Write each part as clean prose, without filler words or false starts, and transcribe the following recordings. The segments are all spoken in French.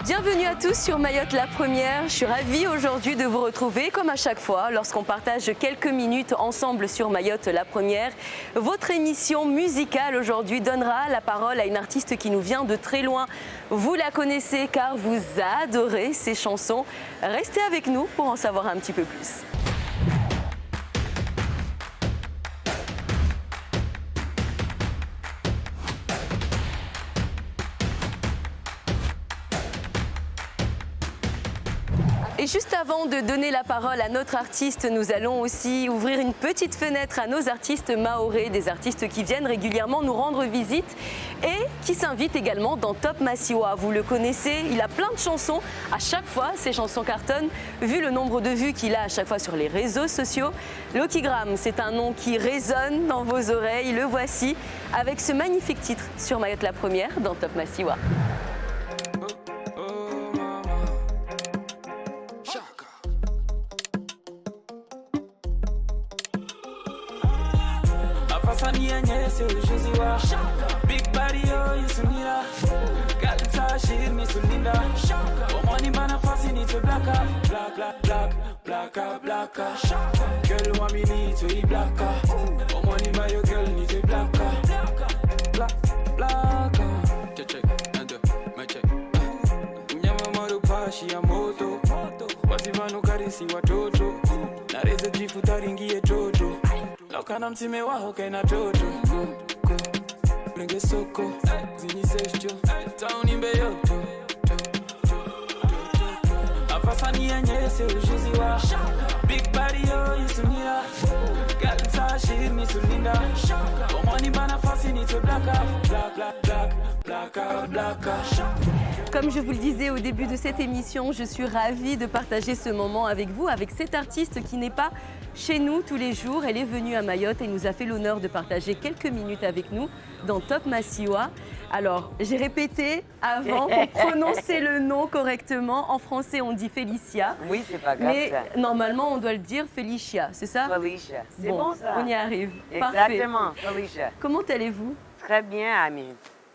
Bienvenue à tous sur Mayotte la Première. Je suis ravie aujourd'hui de vous retrouver, comme à chaque fois, lorsqu'on partage quelques minutes ensemble sur Mayotte la Première. Votre émission musicale aujourd'hui donnera la parole à une artiste qui nous vient de très loin. Vous la connaissez car vous adorez ses chansons. Restez avec nous pour en savoir un petit peu plus. Et juste avant de donner la parole à notre artiste, nous allons aussi ouvrir une petite fenêtre à nos artistes mahorais, des artistes qui viennent régulièrement nous rendre visite et qui s'invitent également dans Top Massiwa. Vous le connaissez, il a plein de chansons. À chaque fois, ses chansons cartonnent. Vu le nombre de vues qu'il a à chaque fois sur les réseaux sociaux, Lokigram, c'est un nom qui résonne dans vos oreilles. Le voici avec ce magnifique titre sur Mayotte la Première dans Top Massiwa. Big body, oh, you see me da. Got the touch, she hit me so linda. Oh, money man, I fast, you need to black up. Black, black, black, black up, black up. Girl, want me need to eat black up. Oh, money by your girl, need to black up. Black, black up. Check, enter, my check. Mnyama maru pashi ya moto. Wazivano karisi watoto. Nareze jifu taringie jojo. Lokana mtime waho kena toto. Bringe soko, zini seshjo, tauni mbeyoto. Afasani yenye se ujuziwa. Big body yo yisumira. Galta shir mi sulinda. Omani bana fasi ni te black up. Black, black, black, black up, black up. Comme je vous le disais au début de cette émission, je suis ravie de partager ce moment avec vous, avec cette artiste qui n'est pas chez nous tous les jours. Elle est venue à Mayotte et nous a fait l'honneur de partager quelques minutes avec nous dans Top Massiwa. Alors, j'ai répété avant pour prononcer le nom correctement. En français, on dit Félicia. Oui, c'est pas grave. Mais ça. normalement, on doit le dire Félicia, c'est ça? Felicia. C'est bon ça. On y arrive. Exactement, Parfait. Felicia. Comment allez-vous? Très bien, Ami.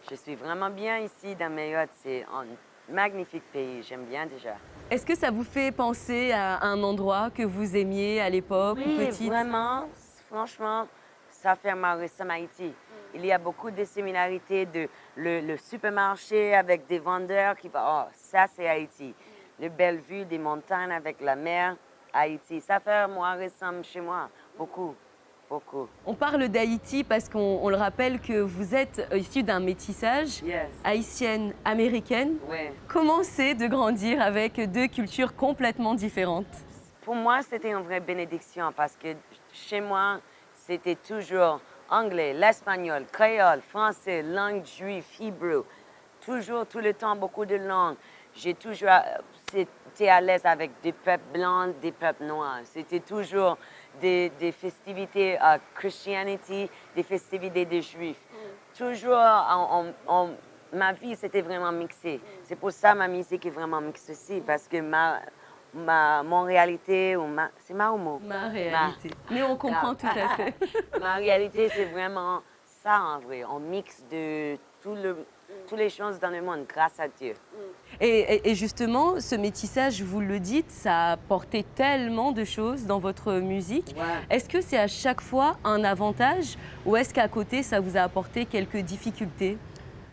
Je suis vraiment bien ici dans Mayotte. C'est un magnifique pays. J'aime bien déjà. Est-ce que ça vous fait penser à un endroit que vous aimiez à l'époque ou Oui, petite? vraiment. Franchement, ça fait ma ressemble à Haïti. Il y a beaucoup de similarités de le supermarché avec des vendeurs qui vont, oh, ça c'est Haïti. Les belles vues des montagnes avec la mer, Haïti. Ça fait moi ressemble chez moi, beaucoup. Beaucoup. On parle d'Haïti parce qu'on le rappelle que vous êtes issu d'un métissage Yes. haïtienne-américaine. Oui. Comment c'est de grandir avec deux cultures complètement différentes? Pour moi, c'était une vraie bénédiction parce que chez moi, c'était toujours anglais, l'espagnol, créole, français, langue juive, hébreu. Toujours, tout le temps, beaucoup de langues. J'ai toujours été à l'aise avec des peuples blancs, des peuples noirs. C'était toujours des festivités Christianity, des festivités des Juifs. Toujours, ma vie, c'était vraiment mixé. C'est pour ça que ma musique est vraiment mixée aussi, parce que mon réalité, c'est ma homo. Ma réalité. Mais on comprend tout à fait. Ma réalité, c'est vraiment ça en vrai. On mixe de toutes les choses dans le monde, grâce à Dieu. Et justement, ce métissage, vous le dites, ça a apporté tellement de choses dans votre musique. Ouais. Est-ce que c'est à chaque fois un avantage ou est-ce qu'à côté, ça vous a apporté quelques difficultés?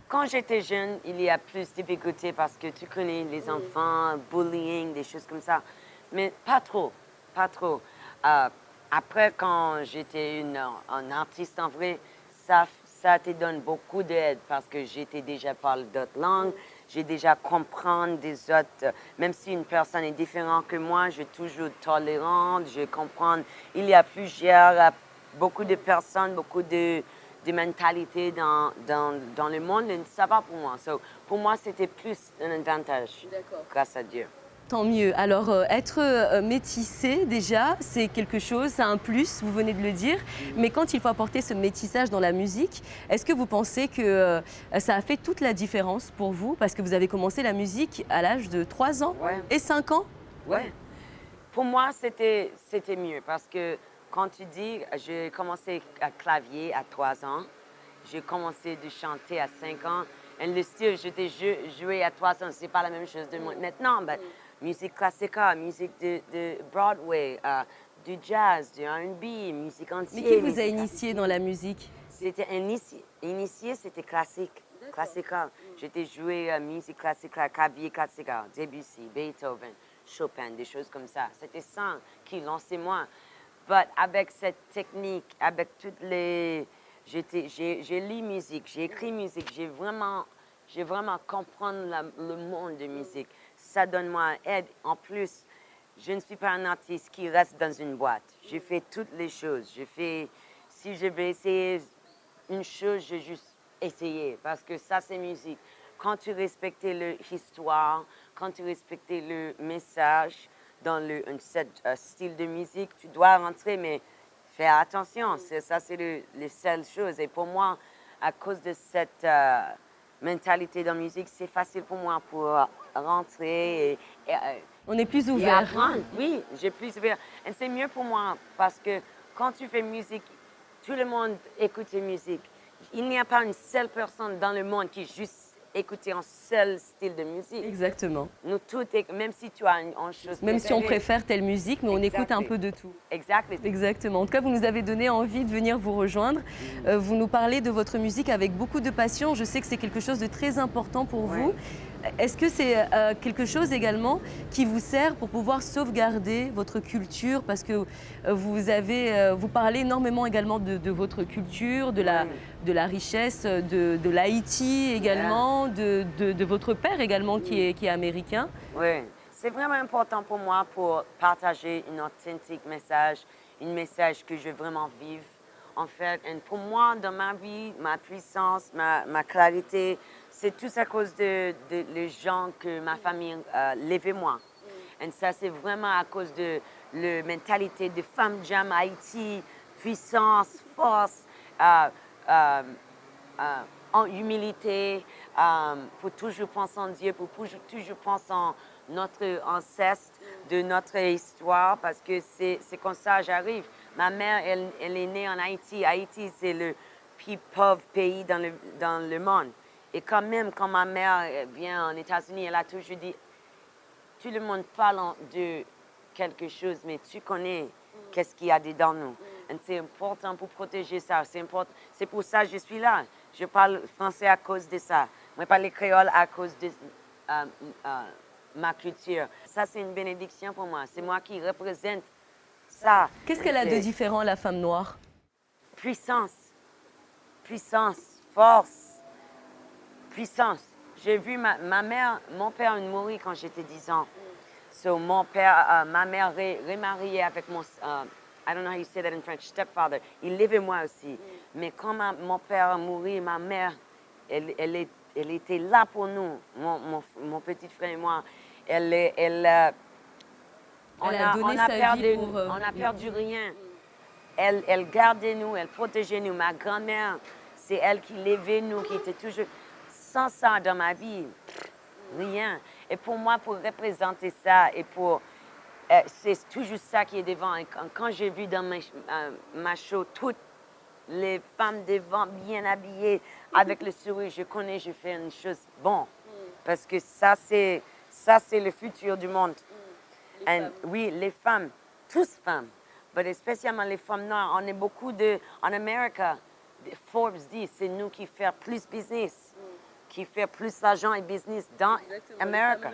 Quand j'étais jeune, il y a plus de difficultés parce que tu connais les enfants, bullying, des choses comme ça. Mais pas trop, pas trop. Après, quand j'étais un artiste en vrai, ça te donne beaucoup d'aide parce que j'étais déjà parlé d'autres langues, j'ai déjà comprendre des autres. Même si une personne est différente que moi, je suis toujours tolérante, je comprends. Il y a beaucoup de personnes, beaucoup de mentalités dans le monde, et ça va pour moi. Pour moi, c'était plus un avantage, grâce à Dieu. Tant mieux. Alors, être métissé, déjà, c'est quelque chose, c'est un plus, vous venez de le dire. Mais quand il faut apporter ce métissage dans la musique, est-ce que vous pensez que ça a fait toute la différence pour vous? Parce que vous avez commencé la musique à l'âge de 3 ans et 5 ans? Ouais. Pour moi, c'était mieux parce que quand tu dis, j'ai commencé à clavier à 3 ans, j'ai commencé de chanter à 5 ans. Et le style, j'étais joué à 300, c'est pas la même chose de moi. Maintenant, ben, musique classique, musique de Broadway, du jazz, du R&B, musique Mais entière. qui vous a initié dans la musique? C'était initié, c'était classique. Classical. J'étais joué musique classique, clavier classical, Debussy, Beethoven, Chopin, des choses comme ça. C'était ça qui lançait moi. Mais avec cette technique, avec toutes les... J'ai lu musique, j'ai écrit musique, j'ai vraiment comprendre le monde de musique. Ça donne moi aide. En plus, je ne suis pas un artiste qui reste dans une boîte. Je fais toutes les choses. Si je vais essayer une chose, je juste essayer parce que ça, c'est musique. Quand tu respectes l'histoire, quand tu respectes le message dans un style de musique, tu dois rentrer, mais fais attention. Ça, c'est les seules choses. Et pour moi, à cause de cette mentalité dans la musique, c'est facile pour moi pour rentrer et On est plus et ouvert. apprendre. Oui, j'ai plus ouvert. Et c'est mieux pour moi parce que quand tu fais musique, tout le monde écoute la musique. Il n'y a pas une seule personne dans le monde qui juste écoute un seul style de musique. Exactement. Nous tous, même si tu as une chose Même si on préférée. préfère telle musique, mais on écoute un Exactly. peu de tout. Exactement. Exactement. En tout cas, vous nous avez donné envie de venir vous rejoindre. Vous nous parlez de votre musique avec beaucoup de passion. Je sais que c'est quelque chose de très important pour Ouais. vous. Est-ce que c'est quelque chose également qui vous sert pour pouvoir sauvegarder votre culture? Parce que vous parlez énormément également de votre culture, de la richesse de l'Haïti également, de votre père également qui est américain. Oui, c'est vraiment important pour moi pour partager un authentique message, un message que je veux vraiment vivre. En fait, et pour moi, dans ma vie, ma puissance, ma clarité, c'est tout à cause de les gens que ma famille levait moi. Et ça, c'est vraiment à cause de la mentalité de femme jam Haïti, puissance, force, en humilité, pour toujours penser en Dieu, pour toujours penser en notre ancêtre, de notre histoire, parce que c'est comme ça que j'arrive. Ma mère, elle est née en Haïti. Haïti, c'est le plus pauvre pays dans le monde. Et quand même, quand ma mère vient en États-Unis, elle a toujours dit, tout le monde parle de quelque chose, mais tu connais qu'est-ce qu'il y a dedans nous. Et c'est important pour protéger ça. C'est pour ça que je suis là. Je parle français à cause de ça. Je parle créole à cause de ma culture. Ça, c'est une bénédiction pour moi. C'est moi qui représente ça. Qu'est-ce qu'elle a de différent, la femme noire? Puissance. Puissance. Force. Puissance. J'ai vu ma mère, mon père est mort quand j'étais 10 ans. So, ma mère remariée avec mon, I don't know how you say that in French, stepfather. Il vivait moi aussi. Mais quand mon père a mouru, ma mère, elle était là pour nous, mon petit frère et moi. On a perdu rien. Elle gardait nous, elle protégeait nous. Ma grand-mère, c'est elle qui levait nous, qui était toujours... Sans ça dans ma vie, rien. Et pour moi, pour représenter ça, et c'est toujours ça qui est devant. Et quand j'ai vu dans ma show toutes les femmes devant, bien habillées, avec le sourire, je connais, je fais une chose bon. Parce que ça, c'est le futur du monde. Oui, les femmes, tous femmes, mais spécialement les femmes noires, on est beaucoup en Amérique, Forbes dit, c'est nous qui faisons plus business, qui fait plus d'argent et business dans Amérique.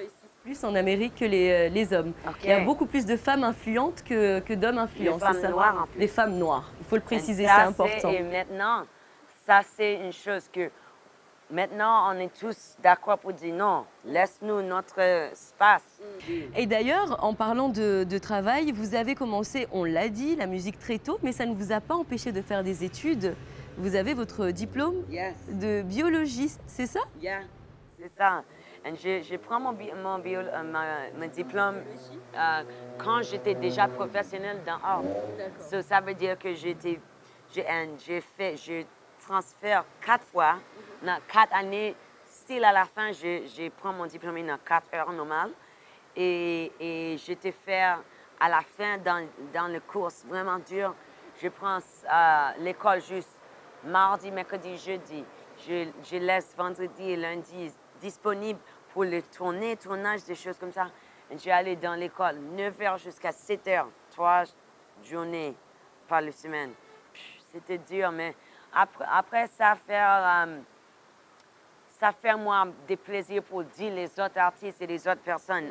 Plus en Amérique que les hommes. Okay. Il y a beaucoup plus de femmes influentes que d'hommes influents. Les femmes noires en plus. Les femmes noires, il faut le préciser, Ça, c'est important. Et maintenant, ça c'est une chose que maintenant on est tous d'accord pour dire non, laisse-nous notre espace. Et d'ailleurs, en parlant de travail, vous avez commencé, on l'a dit, la musique très tôt, mais ça ne vous a pas empêché de faire des études. Vous avez votre diplôme de biologiste, c'est ça? Yeah, c'est ça. Et je prends mon diplôme quand j'étais déjà professionnelle dans l'art. So, ça veut dire que je transfère 4 fois, dans 4 années, still à la fin, je prends mon diplôme dans 4 heures normales. Et je te fais à la fin, dans le cours vraiment dur, je prends l'école juste mardi, mercredi, jeudi. je laisse vendredi et lundi disponibles pour le tournage, des choses comme ça. Et je vais aller dans l'école 9h jusqu'à 7h, 3 journées par la semaine. C'était dur, mais après ça fait moi des plaisirs pour dire les autres artistes et les autres personnes.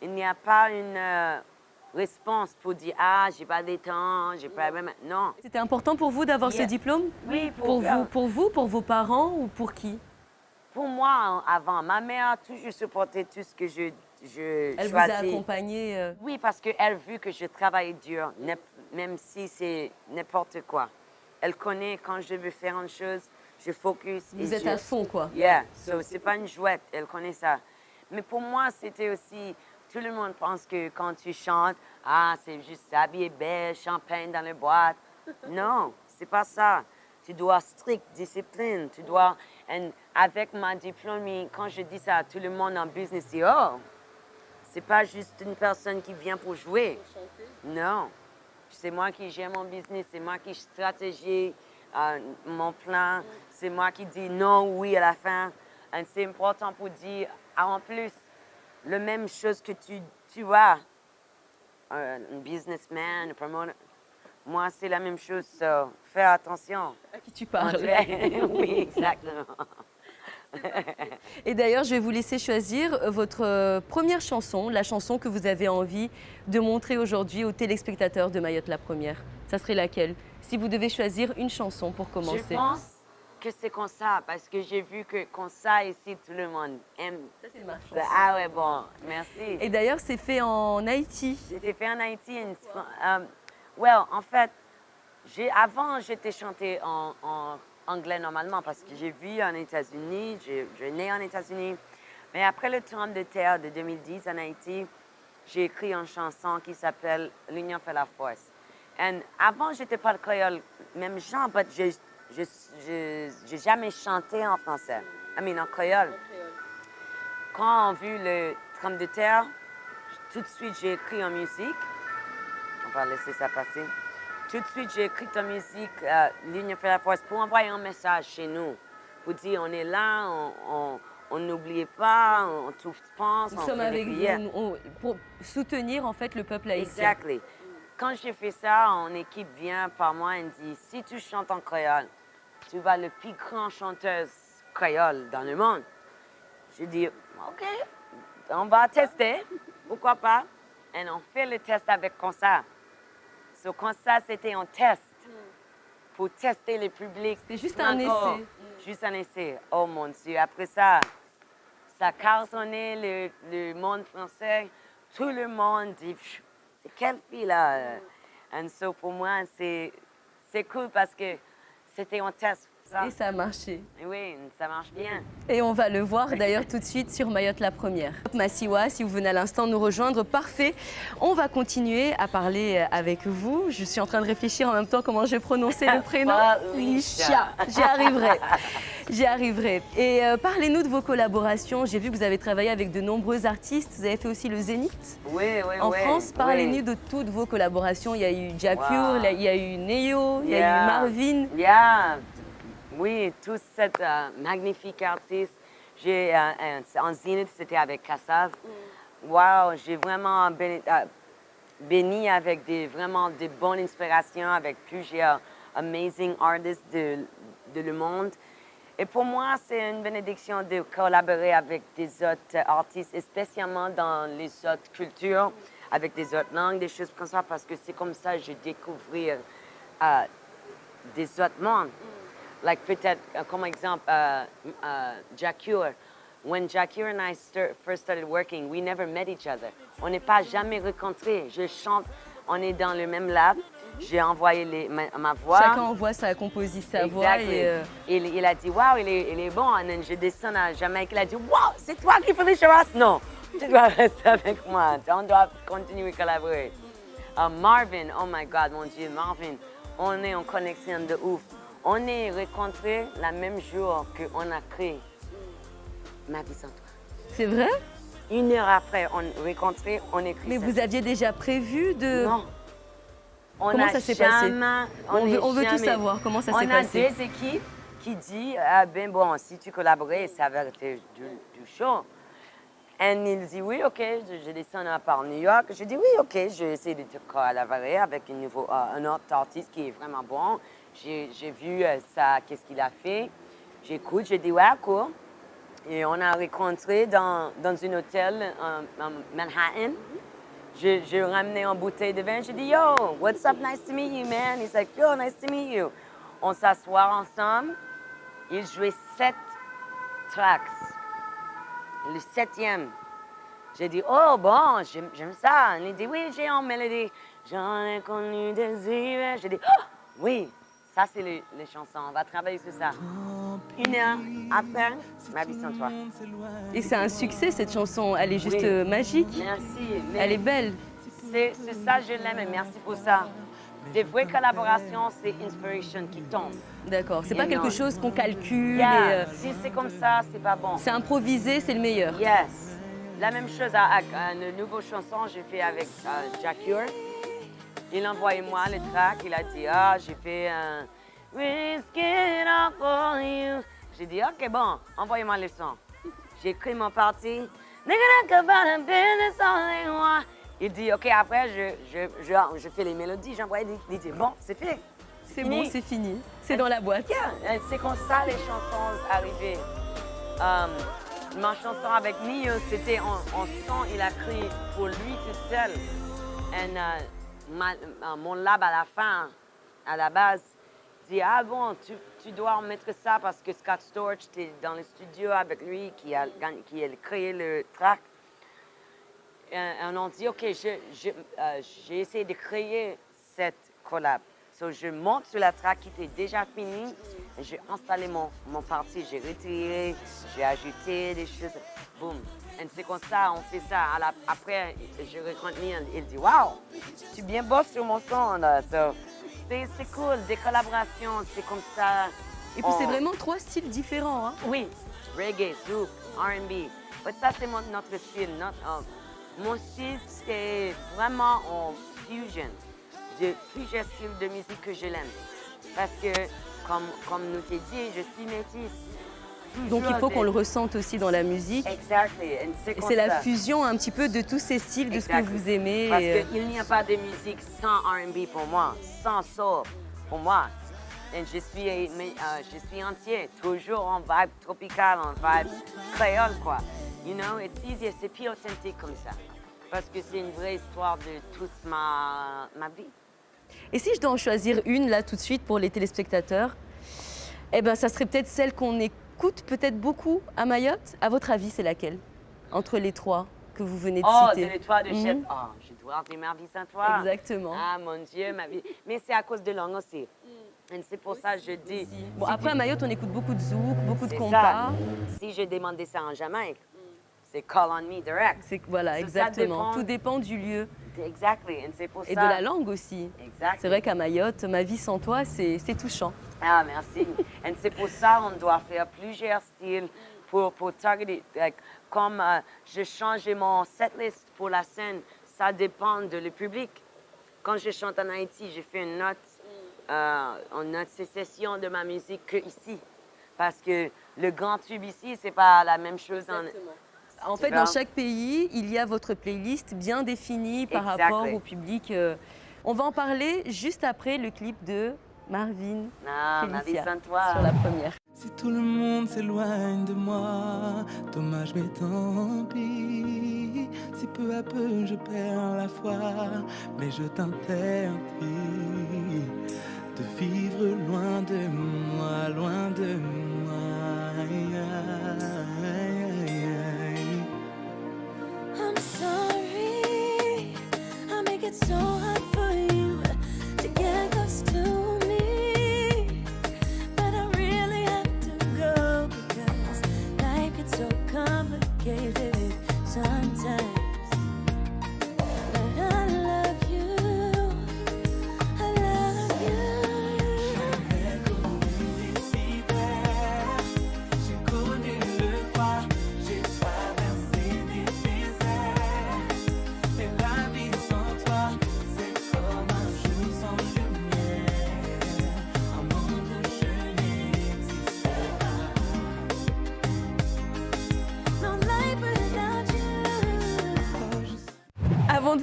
Il n'y a pas une réponse pour dire « Ah, j'ai pas de temps, j'ai pas... » Non. C'était important pour vous d'avoir ce diplôme? Oui, pour vous, pour vos parents ou pour qui? Pour moi, avant, ma mère a toujours supporté tout ce que je Elle choisis. vous a accompagné Oui, parce qu'elle a vu que je travaille dur, même si c'est n'importe quoi. Elle connaît quand je veux faire une chose, je focus. Vous êtes à fond, quoi. Yeah, so c'est pas une jouette, elle connaît ça. Mais pour moi, c'était aussi, tout le monde pense que quand tu chantes, c'est juste habillé beige, champagne dans les boîtes. Non, c'est pas ça. Tu dois strict discipline, tu dois... Et avec ma diplôme, quand je dis ça à tout le monde en business, dit « Oh, c'est pas juste une personne qui vient pour jouer. » Non, c'est moi qui gère mon business, c'est moi qui stratégie mon plan, c'est moi qui dis non, oui à la fin. Et c'est important pour dire, en plus, la même chose que tu as, un businessman, un promoter, moi, c'est la même chose, so, fais attention. À qui tu parles. Oui, exactement. Et d'ailleurs, je vais vous laisser choisir votre première chanson, la chanson que vous avez envie de montrer aujourd'hui aux téléspectateurs de Mayotte la Première. Ça serait laquelle? Si vous devez choisir une chanson pour commencer. Je pense que c'est comme ça, parce que j'ai vu que comme ça, ici, tout le monde aime. Ça, c'est ma chanson. Ah ouais, bon, merci. Et d'ailleurs, c'est fait en Haïti. C'était fait en Haïti. En fait, avant, j'étais chantée en anglais normalement parce que j'ai vu en États-Unis, j'ai né en États-Unis. Mais après le tremblement de terre de 2010 en Haïti, j'ai écrit une chanson qui s'appelle « L'union fait la force ». Et avant, j'étais pas le créole, même genre, mais j'ai jamais chanté en français, en créole. Quand on a vu le tremblement de terre, tout de suite, j'ai écrit en musique. On va laisser ça passer. Tout de suite, j'ai écrit en musique L'Union fait la force pour envoyer un message chez nous. Pour dire, on est là, on n'oublie pas, on tout pense. Nous sommes avec vous pour soutenir en fait le peuple haïtien. Exactly. Quand j'ai fait ça, une équipe vient par moi et me dit, si tu chantes en créole, tu vas le plus grand chanteuse créole dans le monde. Je dis, OK, on va tester, pourquoi pas? Et on fait le test avec Concert. So, Concert, c'était un test pour tester le public. C'était juste un essai. Juste un essai. Oh mon Dieu, après ça, ça a cartonné le monde français. Tout le monde dit, c'est quelle fille là? Et so, pour moi, c'est cool parce que c'était un test. Et ça a marché. Oui, ça marche bien. Et on va le voir d'ailleurs tout de suite sur Mayotte la Première. Massiwa, si vous venez à l'instant nous rejoindre, parfait. On va continuer à parler avec vous. Je suis en train de réfléchir en même temps comment je vais prononcer le prénom. Lisha. J'y arriverai. J'y arriverai. Et parlez-nous de vos collaborations. J'ai vu que vous avez travaillé avec de nombreux artistes. Vous avez fait aussi le Zénith en France. Parlez-nous de toutes vos collaborations. Il y a eu Jacure, il y a eu Neo, il y a eu Marvin. Oui, tous ces magnifiques artistes. En Zénith, c'était avec Kassav. Wow, j'ai vraiment béni avec vraiment de bonnes inspirations, avec plusieurs amazing artists de le monde. Et pour moi, c'est une bénédiction de collaborer avec des autres artistes, spécialement dans les autres cultures, avec des autres langues, des choses comme ça, parce que c'est comme ça que je découvre des autres mondes. Like peut-être, comme exemple, Jacure. When Jacure and I first started working, we never met each other. On n'est pas jamais rencontrés. Je chante, on est dans le même lab. J'ai envoyé ma voix. Chacun envoie sa composition, sa voix. Et il a dit, waouh, il est bon. Et je descends à Jamaïque. Il a dit, waouh, c'est toi qui fais les choses? Non, tu dois rester avec moi. On doit continuer à collaborer. Marvin, oh my God, mon Dieu, Marvin, on est en connexion de ouf. On est rencontrés le même jour qu'on a créé Ma vie sans toi. C'est vrai? 1 heure après, on est rencontrés, on écrit. Mais vous aviez déjà prévu de... Non. Comment ça s'est passé? On veut tout savoir. Comment ça s'est passé? On a 2 équipes qui dit, ah ben bon, si tu collaborais, ça va être du show. Et il dit, oui, OK, je descends par New York. Je dis, oui, OK, je vais essayer de collaborer avec un autre artiste qui est vraiment bon. J'ai vu ça, qu'est-ce qu'il a fait. J'écoute, j'ai dit, ouais, cool. Et on a rencontré dans un hôtel en Manhattan. Je ramenais une bouteille de vin. J'ai dit, yo, what's up, nice to meet you, man. He's like, yo, nice to meet you. On s'assoit ensemble. Il jouait 7 tracks. Le 7e. J'ai dit, oh, bon, j'aime ça. Il dit, oui, j'ai une mélodie. J'en ai connu des hivers. J'ai dit, oh, oui, ça, c'est les chansons. On va travailler sur ça. 1 heure après, Ma vie sans toi. Et c'est un succès, cette chanson. Elle est juste magique. Merci. Elle est belle. C'est ça, je l'aime et merci pour ça. Des vraies collaborations, c'est inspiration qui tombe. D'accord. C'est pas quelque chose qu'on calcule. Yeah. Si c'est comme ça, c'est pas bon. C'est improvisé, c'est le meilleur. Yes. La même chose avec une nouvelle chanson j'ai fait avec Jack Ure. Il a envoyé moi le track. Il a dit, ah, j'ai fait un Risk it all for you. J'ai dit, OK, bon, envoyez-moi le son. J'ai écrit mon parti. Il dit, OK, après, je fais les mélodies, j'envoie il dit, bon, c'est fait. C'est bon, c'est fini. C'est dans la boîte. Yeah. C'est comme ça les chansons arrivaient. Ma chanson avec Nio, c'était en son, il a créé pour lui tout seul. Et mon lab à la fin, à la base, dit, ah bon, tu dois mettre ça parce que Scott Storch, était dans le studio avec lui qui a créé le track. Et on dit, OK, j'ai essayé de créer cette collab. So, je monte sur la track qui était déjà finie. J'ai installé mon parti, j'ai retiré, j'ai ajouté des choses. Boum. Et c'est comme ça, on fait ça. Après, je rencontre Neil, il dit, wow, tu bien bosses sur mon son. Là. So, c'est cool, des collaborations, c'est comme ça. Et puis c'est vraiment 3 styles différents. Hein? Oui, reggae, zouk, R&B. Mais ça, c'est notre style. Mon style, c'est vraiment en fusion. Plusieurs styles de musique que je l'aime. Parce que, comme nous t'ai dit, je suis métisse. Donc il faut qu'on le ressente aussi dans la musique. Exactly. Et c'est la fusion un petit peu de tous ces styles, de ce que vous aimez. Parce qu'il n'y a pas de musique sans R&B pour moi, sans soul pour moi. Et je suis entier, toujours en vibe tropicale, en vibe créole, quoi. You know, it's easier, c'est plus authentique comme ça. Parce que c'est une vraie histoire de toute ma vie. Et si je dois en choisir une, là, tout de suite, pour les téléspectateurs, eh ben, ça serait peut-être celle qu'on écoute peut-être beaucoup à Mayotte. À votre avis, c'est laquelle? Entre les 3 que vous venez de citer. Oh, les 3 de chef. Oh, je dois avoir Ma vie sans toi. Exactement. Ah, mon Dieu, ma vie. Mais c'est à cause de langue aussi. Et c'est pour ça que je dis... Bon, après, à Mayotte, on écoute beaucoup de zouk, beaucoup de compas. Si je demandais ça en Jamaïque, c'est Call on Me direct. Voilà, exactement. Tout dépend du lieu. Exactly. Et c'est pour ça... Et de la langue aussi. Exact. C'est vrai qu'à Mayotte, Ma vie sans toi, c'est touchant. Ah, merci. Et c'est pour ça qu'on doit faire plusieurs styles pour targeter. Comme je change mon setlist pour la scène, ça dépend de le public. Quand je chante en Haïti, je fais une note sécession de ma musique que ici. Parce que le grand tube ici, c'est pas la même chose. En fait, dans chaque pays, il y a votre playlist bien définie par rapport au public. On va en parler juste après le clip de Marvin Ma vie sans toi. Sur la première. Si tout le monde s'éloigne de moi, dommage mais tant pis. Si peu à peu je perds la foi, mais je t'interdis de vivre loin de moi, loin de moi. I'm sorry, I make it so hard for you to get close to me, but I really have to go because life gets so complicated sometimes. But I love you, I love you.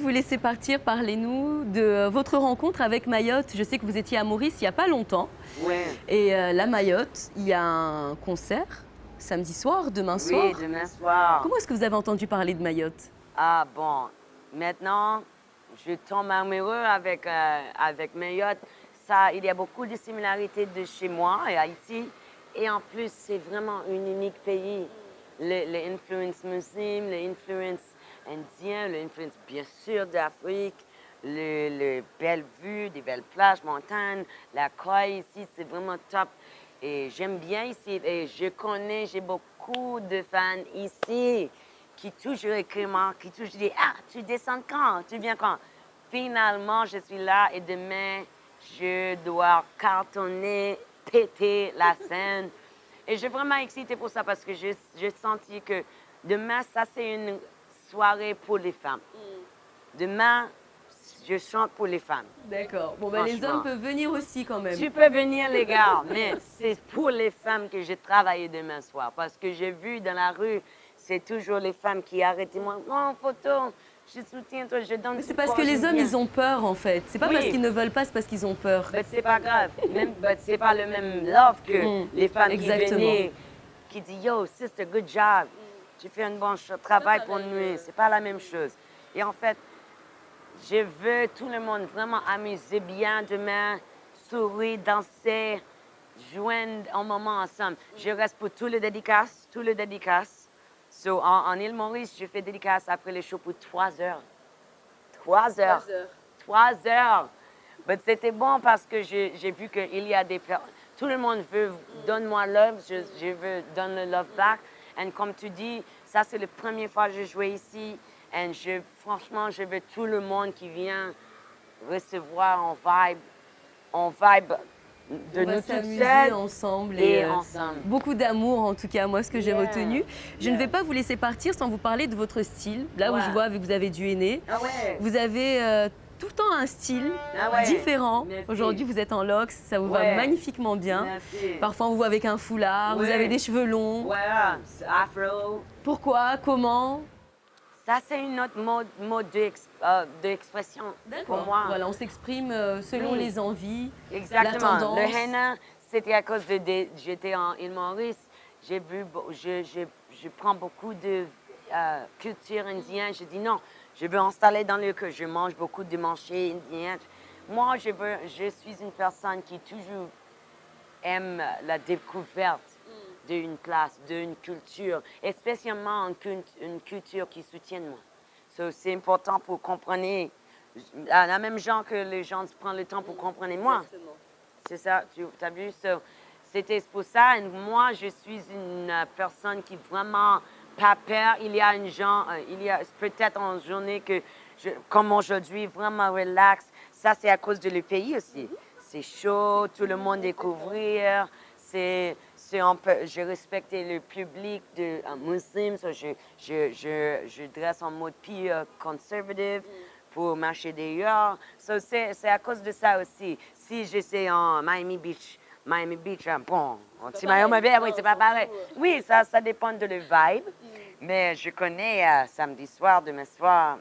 vous laisser partir, parlez-nous de votre rencontre avec Mayotte. Je sais que vous étiez à Maurice il n'y a pas longtemps. Ouais. Et la Mayotte, il y a un concert samedi soir, demain soir. Oui, demain soir. Comment est-ce que vous avez entendu parler de Mayotte? Ah bon, maintenant, je tombe amoureux avec Mayotte. Ça, il y a beaucoup de similarités de chez moi et Haïti. Et en plus, c'est vraiment un unique pays. Les influences musulmanes, les influences indiennes, les influences bien sûr d'Afrique, les belles vues, des belles plages, montagnes, la caille ici, c'est vraiment top. Et j'aime bien ici. Et j'ai beaucoup de fans ici qui toujours écrivent, qui toujours disent « Ah, tu descends quand? Tu viens quand? » Finalement, je suis là et demain, je dois cartonner, péter la scène. Et je suis vraiment excitée pour ça parce que j'ai senti que demain, ça, c'est une soirée pour les femmes. Demain, je chante pour les femmes. D'accord. Bon, ben, les Franchement. hommes peuvent venir aussi quand même. Tu peux venir, les gars, mais c'est pour les femmes que j'ai travaillé demain soir. Parce que j'ai vu dans la rue, c'est toujours les femmes qui arrêtent moi. Oh, photo, je soutiens toi, je donne. Mais c'est parce que les hommes, ils ont peur en fait. C'est pas Oui. parce qu'ils ne veulent pas, c'est parce qu'ils ont peur. Mais c'est pas grave. C'est pas le même love que les femmes exactement. qui venaient, qui disent Yo, sister, good job. Tu fais un bon travail pour nous. C'est pas la même chose. Et en fait, je veux tout le monde vraiment amuser bien demain, sourire, danser, joindre un moment ensemble. Je reste pour tous les dédicaces, So, en île Maurice, je fais dédicace après les shows pour 3 heures. 3 heures. 3 heures. Mais c'était bon parce que j'ai vu qu'il y a des personnes. Tout le monde veut donne-moi love, je veux donner le love back. Et comme tu dis, ça c'est la première fois que je jouais ici. Et franchement, je veux tout le monde qui vient recevoir en vibe de On va nous toutes s'amuser seules ensemble et ensemble. beaucoup d'amour en tout cas, moi ce que j'ai Yeah. retenu. Je ne Yeah. vais pas vous laisser partir sans vous parler de votre style. Là où Ouais. je vois, vu que vous avez du aîné, Ah ouais. vous avez tout le temps un style Ah ouais. différent. Merci. Aujourd'hui, vous êtes en locks, ça vous va Ouais. magnifiquement bien. Merci. Parfois, on vous voit avec un foulard, vous Ouais. avez des cheveux longs. Voilà, c'est afro. Pourquoi? Comment? Ça, c'est une autre mode d'expression pour moi. Voilà, on s'exprime selon Oui. les envies, Exactement. la tendance. Le henna, c'était à cause j'étais en île Maurice. Je prends beaucoup de culture indienne. Je dis non, je veux installer dans le que je mange beaucoup de manger indien. Moi, je suis une personne qui toujours aime la découverte d'une place, d'une culture, et spécialement une culture qui soutient moi. So, c'est important pour comprendre, la même genre que les gens prennent le temps pour comprendre moi. C'est ça, tu as vu? So, c'était pour ça, et moi, je suis une personne qui vraiment pas peur. Il y a peut-être une journée que, comme aujourd'hui, vraiment relax. Ça, c'est à cause de le pays aussi. C'est chaud, tout le monde découvrir. Je respecte le public de musulman, so je dresse en mode plus conservative pour marcher dehors. So c'est à cause de ça aussi. Si j'étais en Miami Beach, bon, si Miami Beach, oui, c'est pas pareil. Oui, ça dépend de le vibe. Mais je connais samedi soir, demain soir.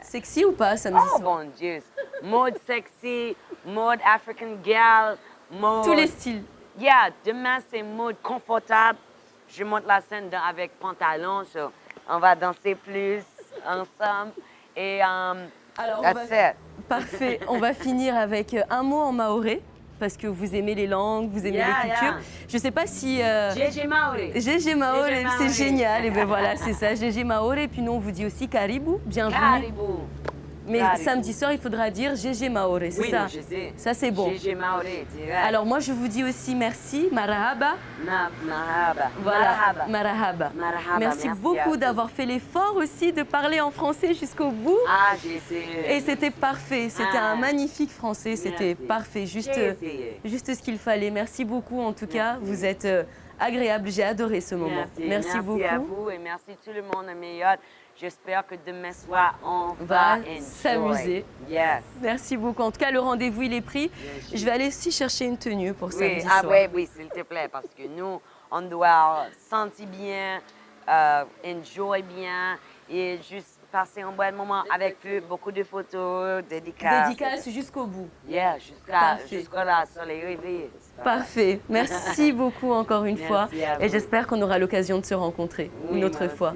Sexy ou pas samedi Oh soir? mon Dieu! Mode sexy, mode African gal, mode... Tous les styles. Yeah, demain c'est mode confortable. Je monte la scène avec pantalon, so on va danser plus ensemble. Et Alors, that's it. Parfait. On va finir avec un mot en maoré, parce que vous aimez les langues, vous aimez Yeah, les cultures. yeah. Je ne sais pas si... Gégé Maoré. Gégé Maoré, Gégé c'est Maoré. génial. Et bien voilà, c'est ça, Gégé Maoré. Et puis nous, on vous dit aussi Caribou, bienvenue. Caribou. Mais Caribou. samedi soir, il faudra dire Gégé Maoré, c'est Oui, ça? non, je sais. Ça, c'est bon. Gégé Maoré, direct. Alors moi, je vous dis aussi merci, marahaba. Marhaba. Voilà, Marhaba. marahaba. Marhaba, Merci merci à beaucoup vous. d'avoir fait l'effort aussi de parler en français jusqu'au bout. Ah, j'ai essayé. Et c'était parfait, c'était Ah. un magnifique français, c'était Merci. parfait, juste J'ai essayé. ce qu'il fallait. Merci beaucoup en tout cas, Merci. vous êtes agréable, j'ai adoré ce moment. Merci beaucoup. à vous et merci tout le monde à Mayotte. J'espère que demain soir, on Va va enjoy. s'amuser. Yes. Merci beaucoup. En tout cas, le rendez-vous, il est pris. Je vais aller aussi chercher une tenue pour samedi Oui, soir. oui, s'il te plaît, parce que nous, on doit sentir bien, enjoy bien et juste passer un bon moment avec eux, beaucoup de photos, dédicaces. Dédicace jusqu'au bout. Yeah, Parfait. jusqu'à là, sur les rêves. Parfait. Merci beaucoup encore une fois. Merci à vous. Et j'espère qu'on aura l'occasion de se rencontrer une autre fois.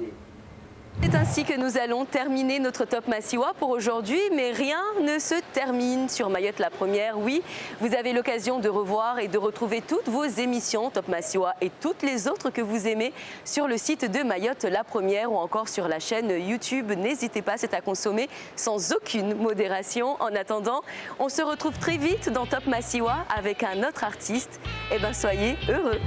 C'est ainsi que nous allons terminer notre Top Massiwa pour aujourd'hui, mais rien ne se termine sur Mayotte la Première. Oui, vous avez l'occasion de revoir et de retrouver toutes vos émissions Top Massiwa et toutes les autres que vous aimez sur le site de Mayotte la Première ou encore sur la chaîne YouTube. N'hésitez pas, c'est à consommer sans aucune modération. En attendant, on se retrouve très vite dans Top Massiwa avec un autre artiste. Eh bien, soyez heureux.